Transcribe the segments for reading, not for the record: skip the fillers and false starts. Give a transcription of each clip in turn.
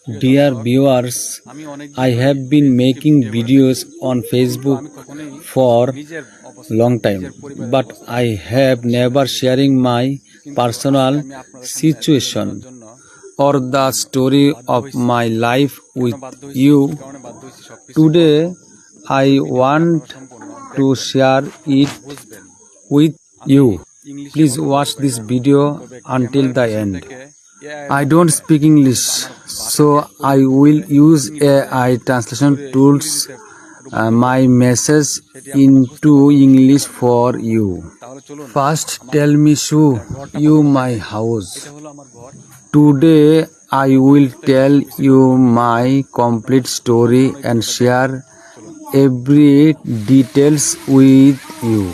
Dear viewers, I have been making videos on Facebook for long time, but I have never sharing my personal situation or the story of my life with you. Today, I want to share it with you. Please watch this video until the end. I don't speak English, so I will use AI translation tools my message into English for you. First, tell me show you my house. Today, I will tell you my complete story and share every details with you.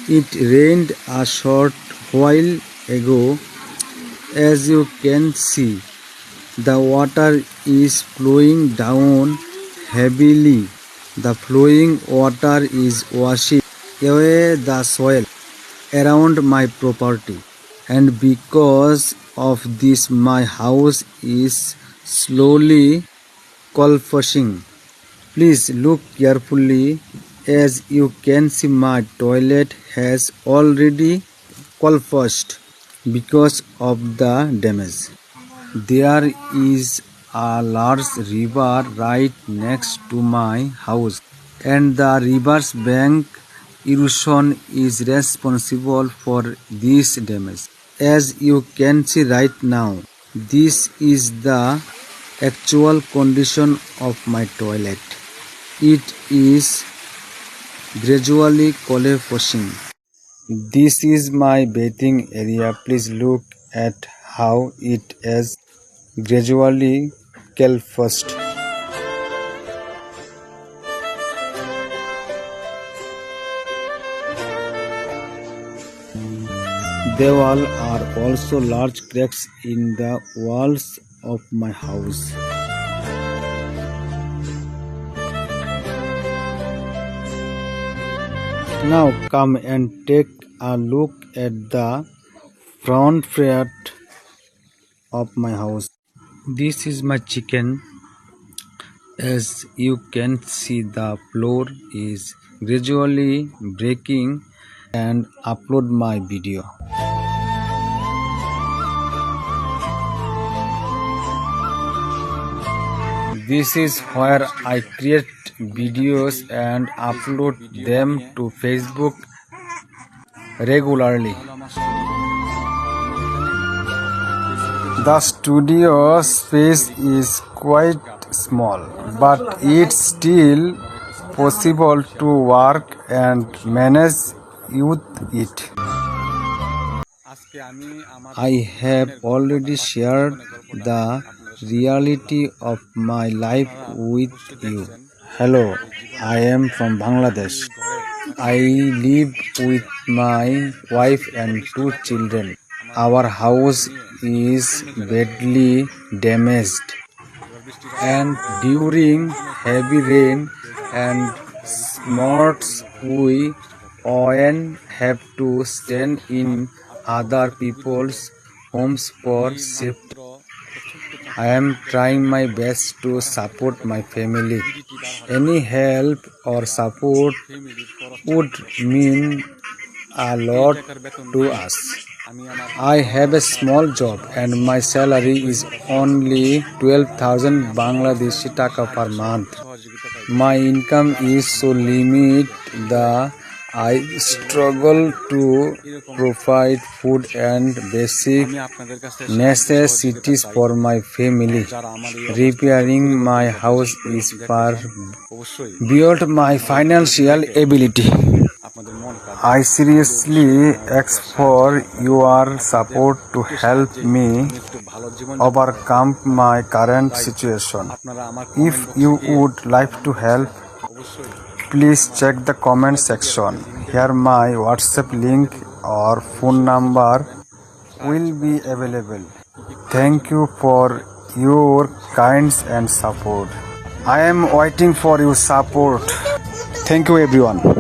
It rained a short while ago. As you can see, the water is flowing down heavily. The flowing water is washing away the soil around my property, and because of this my house is slowly collapsing. Please look carefully. As you can see, my toilet has already collapsed because of the damage. There is a large river right next to my house, and the river's bank erosion is responsible for this damage. As you can see right now, this is the actual condition of my toilet. It is gradually collapsing. This is my bathing area. Please look at how it is gradually collapsed. There are also large cracks in the walls of my house. Now come and take a look at the front part of my house. This is my chicken. As you can see, the floor is gradually breaking and upload my video. This is where I create videos and upload them to Facebook regularly. The studio space is quite small, but it's still possible to work and manage with it. I have already shared the reality of my life with you. Hello, I am from Bangladesh. I live with my wife and 2 children. Our house is badly damaged, and during heavy rain and storms we often have to stand in other people's homes for safety. I am trying my best to support my family. Any help or support would mean a lot to us. I have a small job and my salary is only 12,000 Bangladeshi taka per month. My income is so limited that I struggle to provide food and basic necessities for my family. Repairing my house is far beyond my financial ability. I seriously ask for your support to help me overcome my current situation. If you would like to help, please check the comment section. Here my WhatsApp link or phone number will be available. Thank you for your kindness and support. I am waiting for your support. Thank you everyone.